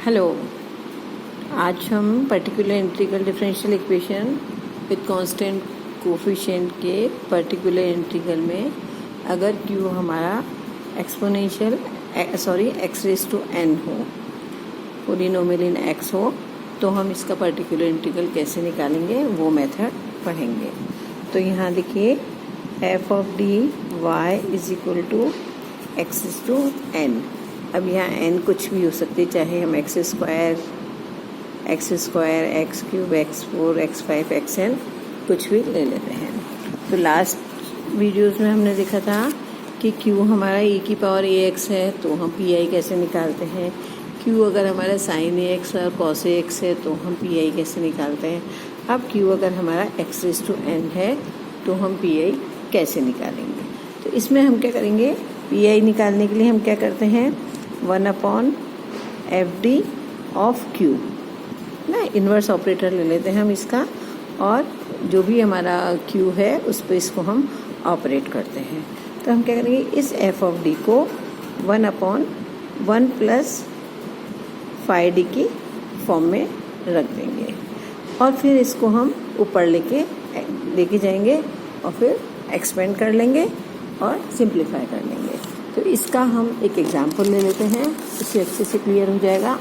Hello, आज हम particular integral differential equation with constant coefficient के पर्टिकुलर इंटीग्रल में अगर q हमारा exponential x raise to n हो, पोलिनोमियल इन x हो, तो हम इसका पर्टिकुलर इंटीग्रल कैसे निकालेंगे वो मेथड पढ़ेंगे। तो यहाँ देखिए f of D y is equal to x to n। अब यहाँ n कुछ भी हो सकती है, चाहे हम x square, x cube, x4, x5, xn कुछ भी ले लेते हैं। तो लास्ट वीडियोस में हमने देखा था कि q हमारा e की पावर ax है तो हम pi कैसे निकालते हैं, q अगर हमारा sin ax और cos ax है तो हम pi कैसे निकालते हैं। अब q अगर हमारा x रेज़ टू n है तो हम pi कैसे निकालेंगे। तो इसमें हम क्या करेंगे, pi निकालने के लिए हम क्या करते हैं, 1/fd ऑफ q ना, इन्वर्स ऑपरेटर ले लेते हैं हम इसका, और जो भी हमारा q है उस पर इसको हम ऑपरेट करते हैं। तो हम क्या करेंगे, इस f ऑफ d को 1/1 प्लस फाई डी की फॉर्म में रख देंगे और फिर इसको हम ऊपर लेके जाएंगे और फिर एक्सपेंड कर लेंगे और सिंप्लीफाई कर लेंगे। तो इसका हम एक एग्जाम्पल ले लेते हैं, इससे अच्छे से क्लियर हो जाएगा।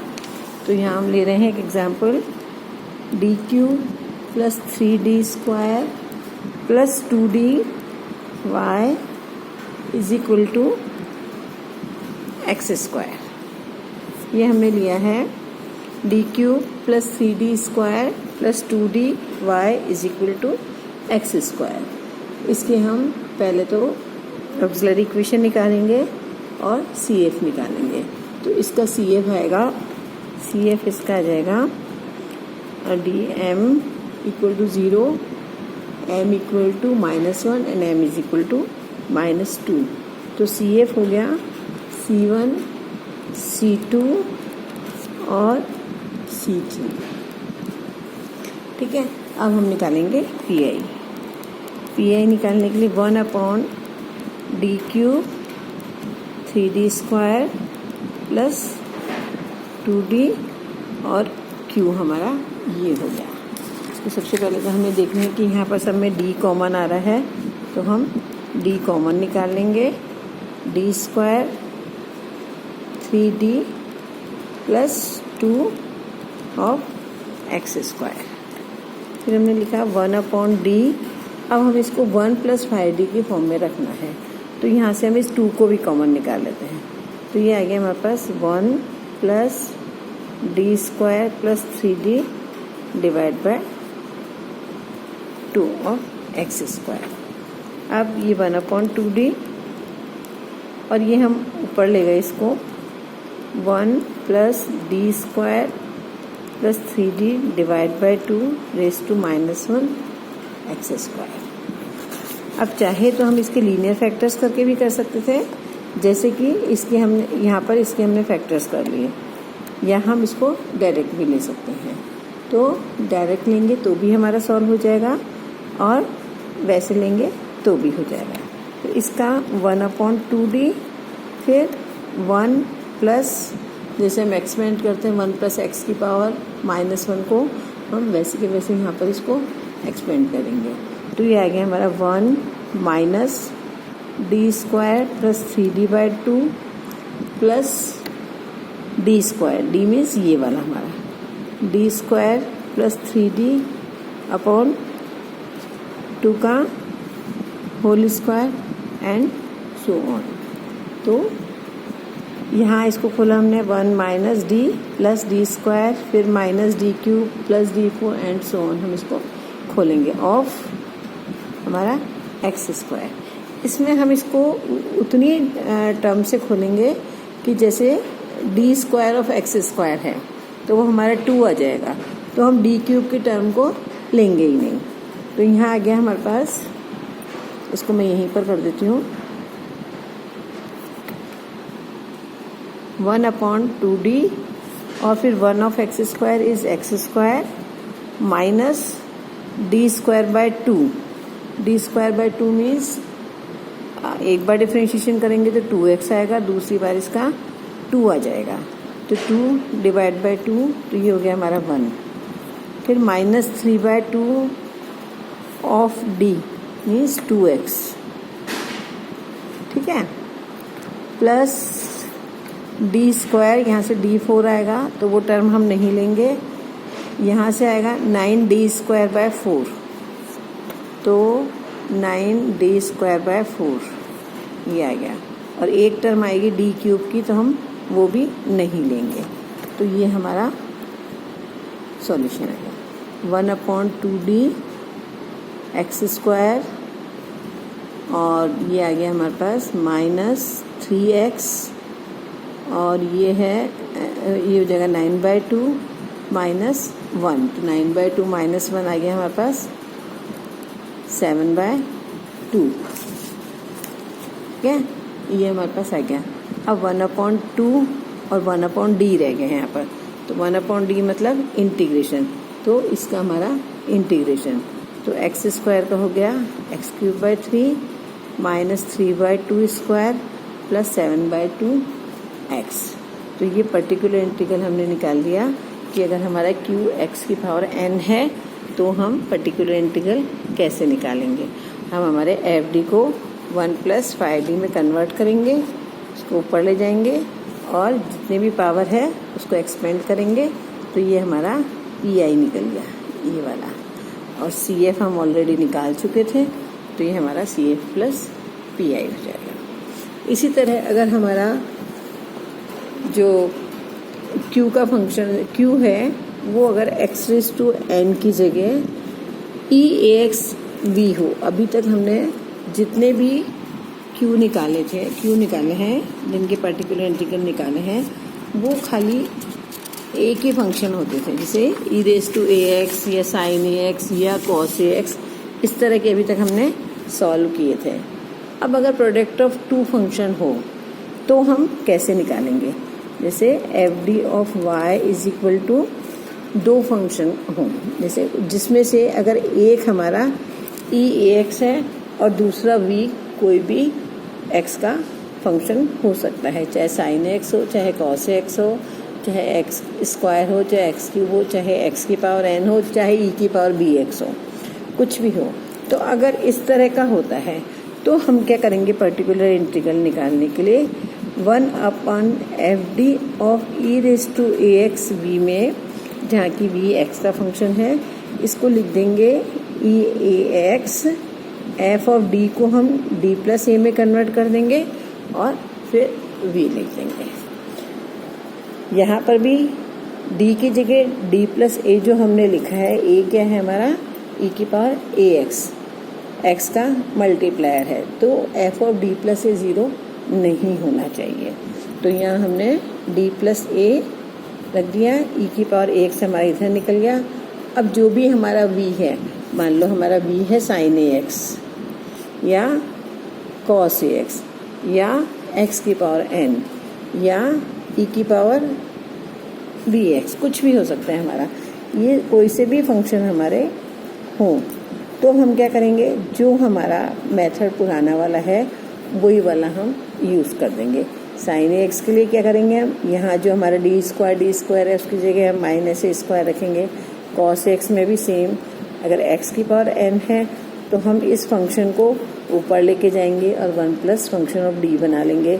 तो यहाँ हम ले रहे हैं एक example, D cube plus 3d square plus 2d y is equal to x square. ये हमने लिया है D cube plus 3d square plus 2d y is equal to x square. इसके हम पहले तो ऑक्सिलरी इक्वेशन निकालेंगे और CF निकालेंगे। तो इसका CF आएगा, CF इसका आ जाएगा D M equal to 0, m equal to -1 and m is equal to -2। तो CF हो गया C1, C2 और C3। ठीक है, अब हम निकालेंगे PI निकालने के लिए 1/डी cube 3d square plus 2d और q हमारा ये हो गया। तो सबसे पहले तो हमें देखना है कि यहाँ पर सब में d कॉमन आ रहा है, तो हम d कॉमन निकाल लेंगे, d square 3d plus 2 of x square. फिर हमने लिखा 1/d। अब हम इसको 1 प्लस 5d की फॉर्म में रखना है, तो यहाँ से हम इस 2 को भी कॉमन निकाल लेते हैं। तो ये आ गया हमारे पास 1 plus D square plus 3d divide by 2 of x square. अब ये 1/2d और ये हम ऊपर ले गए इसको 1 plus D square plus 3d divide by 2 raise to -1 x square. अब चाहे तो हम इसके लीनियर फैक्टर्स करके भी कर सकते थे, जैसे कि इसके हमने यहाँ पर इसके हमने फैक्टर्स कर लिए, या हम इसको डायरेक्ट भी ले सकते हैं। तो डायरेक्ट लेंगे तो भी हमारा सॉल्व हो जाएगा और वैसे लेंगे तो भी हो जाएगा। तो इसका 1/2d, फिर 1 प्लस, जैसे हम एक्सपेंड करते हैं 1 प्लस एक्स की पावर -1 को हम वैसे के वैसे यहाँ पर इसको एक्सपेंड करेंगे। तो ये आ गया हमारा 1 minus D square plus 3d by 2 plus D square, D means ये वाला हमारा, D square plus 3d upon 2 का whole square and so on. तो यहाँ इसको खोला हमने 1 minus D plus D square, फिर minus D cube plus d4 and so on, हम इसको खोलेंगे ऑफ हमारा एक्स स्क्वायर। इसमें हम इसको उतनी टर्म से खोलेंगे कि जैसे D square of x square है तो वो हमारा 2 आ जाएगा, तो हम डी क्यूब की टर्म को लेंगे ही नहीं। तो यहाँ आ गया हमारे पास, इसको मैं यहीं पर कर देती हूँ, 1/2d और फिर 1 of x square is x square minus D square by 2। D square by 2 means एक बार डिफ्रेंशिएशन करेंगे तो 2x आएगा, दूसरी बार इसका 2 आ जाएगा। तो 2 डिवाइड बाई 2, तो ये हो गया हमारा 1। फिर -3/2 ऑफ d मीन्स 2x, ठीक है, प्लस d², यहाँ से d4 आएगा तो वो टर्म हम नहीं लेंगे, यहाँ से आएगा 9d²/4, तो 9d²/4 ये आ गया। और एक टर्म आएगी d³ की, तो हम वो भी नहीं लेंगे। तो ये हमारा सॉल्यूशन आएगा 1/2d x², और ये आ गया हमारे पास -3x, और ये है, ये हो जाएगा 9/2 -1, तो 9/2 -1 आ गया हमारे पास 7/2, ठीक है, ये हमारे पास आ गया। अब 1/2 और 1/d रह गए हैं यहाँ पर, तो 1/d मतलब इंटीग्रेशन, तो इसका हमारा इंटीग्रेशन, तो x² का हो गया x³ -3/2² प्लस 7/2x। तो ये पर्टिकुलर इंटीग्रल हमने निकाल लिया कि अगर हमारा q x⁴n है तो हम पर्टिकुलर इंटीग्रल कैसे निकालेंगे। हम हमारे fd को 1 + 5d में कन्वर्ट करेंगे, उसको ऊपर ले जाएंगे और जितने भी पावर है उसको एक्सपेंड करेंगे, तो ये हमारा ei निकल गया, ये वाला। और CF हम ऑलरेडी निकाल चुके थे, तो ये हमारा CF + PI हो जाएगा। इसी तरह अगर हमारा जो Q का फंक्शन Q है, वो अगर x⁴n की जगह EAXV हो, अभी तक हमने जितने भी Q निकाले हैं, जिनके पर्टिकुलर इंटीग्रल निकाले हैं, वो खाली एक ही फंक्शन होते थे, जैसे e⁴ax या sin ax या cos ax, इस तरह के अभी तक हमने सॉल्व किए थे। अब अगर प्रोडक्ट ऑफ 2 फंक्शन हो तो हम कैसे निकालेंगे, जैसे fd ऑफ y = 2 फंक्शन हो, जैसे जिसमें से अगर एक हमारा EAX है और दूसरा v कोई भी x का फंक्शन हो सकता है, चाहे sin x हो, चाहे cos x हो, चाहे x² हो, चाहे x³ हो, चाहे x⁴n हो, चाहे e⁵bx हो, कुछ भी हो। तो अगर इस तरह का होता है तो हम क्या करेंगे, पर्टिकुलर इंटीग्रल निकालने के लिए 1/fd ऑफ e⁴axv में, जहाँ की v x का फंक्शन है, इसको लिख देंगे EAX, f ऑफ d को हम d + a में कन्वर्ट कर देंगे और फिर v लिख देंगे। यहाँ पर भी d की जगह d + a जो हमने लिखा है, a क्या है हमारा e⁴ax, x का मल्टीप्लायर है, तो f ऑफ d + a 0 नहीं होना चाहिए। तो यहाँ हमने d + a रख दिया, e⁴ax हमारा इधर निकल गया। अब जो भी हमारा v है, मान लो हमारा v है sin ax या cos ax या x⁴n या e⁴bx, कुछ भी हो सकता है हमारा, ये कोई से भी फंक्शन हमारे हों, तो हम क्या करेंगे, जो हमारा मेथड पुराना वाला है वही वाला हम यूज़ कर देंगे। sin ax के लिए क्या करेंगे, हम यहाँ जो हमारा d² है उसकी जगह हम -a² रखेंगे। cos x में भी सेम, अगर x⁴n है तो हम इस फंक्शन को ऊपर लेके जाएंगे और 1 + फंक्शन ऑफ d बना लेंगे।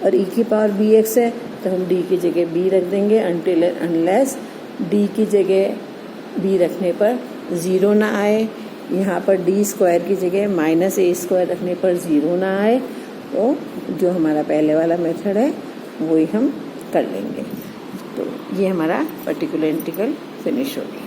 और e⁵bx है तो हम d की जगह b रख देंगे, अनलेस d की जगह b रखने पर 0 ना आए, यहाँ पर d² की जगह -a² रखने पर 0 ना आए, तो जो हमारा पहले वाला मेथड है वही हम कर लेंगे। तो ये हमारा पर्टिकुलर इंटीग्रल फिनिश हो गया।